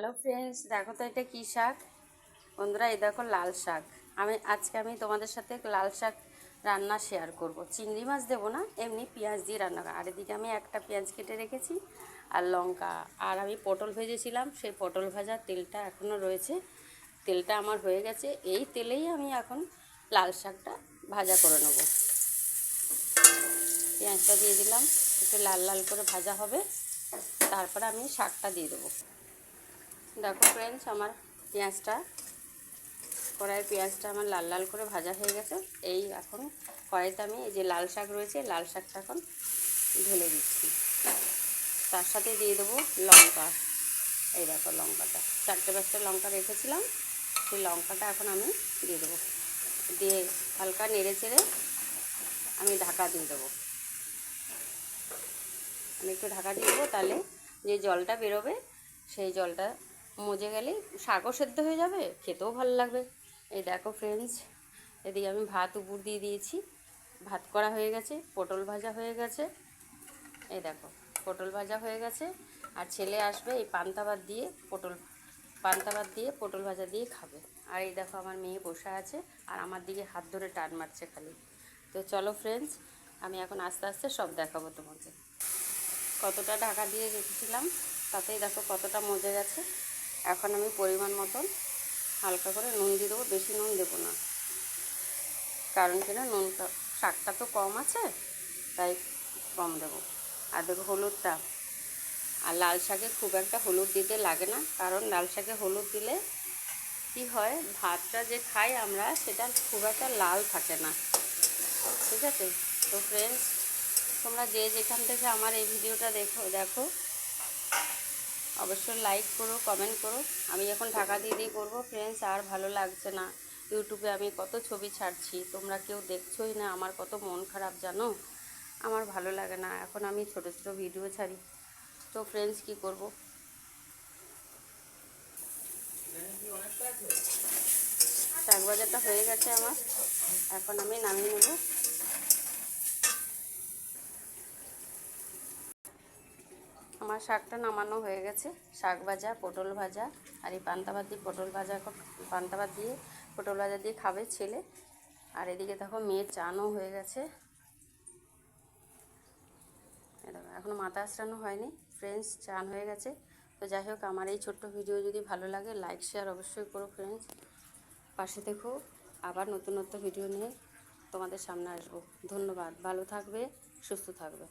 Hello friends, দেখো তো এটা কী শাক। বন্ধুরা, এই দেখো লাল শাক। আজকে আমি তোমাদের সাথে লাল শাক রান্না শেয়ার করব। চিংড়ি মাছ দেবো না, এমনি পেঁয়াজ দিয়ে রান্না করা। আর এদিকে আমি একটা পেঁয়াজ কেটে রেখেছি আর লঙ্কা। আর আমি পটল ভেজেছিলাম, সেই পটল ভাজা তেলটা এখনও রয়েছে। তেলটা আমার হয়ে গেছে, এই তেলেই আমি এখন লাল শাকটা ভাজা করে নেব। পেঁয়াজটা দিয়ে দিলাম, একটু লাল লাল করে ভাজা হবে, তারপরে আমি শাকটা দিয়ে দেবো। দেখো ফ্রেন্ডস, আমার কড়াইয়ের পেঁয়াজটা আমার লাল লাল করে ভাজা হয়ে গেছে। এই এখন কড়াইতে আমি এই যে লাল শাক রয়েছে, লাল শাকটা এখন ঢেলে দিচ্ছি। তার সাথে দিয়ে দেবো লঙ্কা। এই দেখো লঙ্কাটা, 4-5টা লঙ্কা রেখেছিলাম, সেই লঙ্কাটা এখন আমি দিয়ে দেবো। দিয়ে হালকা নেড়ে চেড়ে আমি ঢাকা দিয়ে দেবো। আমি একটু ঢাকা দিয়ে দেবো, তাহলে যে জলটা বেরোবে সেই জলটা মজে গেলেই শাকও সেদ্ধ হয়ে যাবে, খেতেও ভালো লাগবে। এই দেখো ফ্রেন্ডস, এদিকে আমি ভাত উপর দিয়ে দিয়েছি। ভাত করা হয়ে গেছে, পটল ভাজা হয়ে গেছে। এই দেখো পটল ভাজা হয়ে গেছে। আর ছেলে আসবে এই পান্তা ভাত দিয়ে পটল ভাজা দিয়ে খাবে। আর এই দেখো আমার মেয়ে বসে আছে আর আমার দিকে হাত ধরে টান মারছে খালি। তো চলো ফ্রেন্ডস, আমি এখন আস্তে আস্তে সব দেখাবো তোমাকে। কতটা ঢাকা দিয়ে রেখেছিলাম তাতেই দেখো কতটা মজে গেছে। এখন আমি পরিমাণ মতন হালকা করে নুন দিয়ে দেবো, বেশি নুন দেবো না, কারণ কিনা নুনটা শাকটা তো কম আছে, তাই কম দেবো। আর দেখো হলুদটা, আর লাল শাকে খুব একটা হলুদ দিতে লাগে না, কারণ লাল শাকে হলুদ দিলে কি হয়, ভাতটা যে খাই আমরা সেটা খুব একটা লাল থাকে না। ঠিক আছে? তো ফ্রেন্ডস, তোমরা যে যেখান থেকে আমার এই ভিডিওটা দেখো অবশ্যই লাইক করো, কমেন্ট করো। আমি এখন ঢাকা দিয়ে করবো ফ্রেন্ডস, আর ভালো লাগছে না। ইউটিউবে আমি কত ছবি ছাড়ছি, তোমরা কেউ দেখছোই না। আমার কত মন খারাপ জানো, আমার ভালো লাগে না। এখন আমি ছোট ছোট ভিডিও ছাড়ি। তো ফ্রেন্ডস, কি করব, শাক ভাজাটা হয়ে গেছে আমার, এখন আমি নামিয়ে নেব। আমার শাকটা নামানো হয়ে গেছে। শাক ভাজা, পটল ভাজা আর এই পান্তা ভাত দিয়ে পান্তা ভাত দিয়ে পটল ভাজা দিয়ে খাবে ছেলে। আর এদিকে দেখো মেয়ের চানও হয়ে গেছে। এখনও মাথা আঁচড়ানো হয়নি ফ্রেন্ডস, চান হয়ে গেছে। তো যাই হোক, আমার এই ছোট্ট ভিডিও যদি ভালো লাগে লাইক শেয়ার অবশ্যই করো ফ্রেন্ডস। পাশে দেখো, আবার নতুন নতুন ভিডিও নিয়ে তোমাদের সামনে আসবো। ধন্যবাদ, ভালো থাকবে, সুস্থ থাকবে।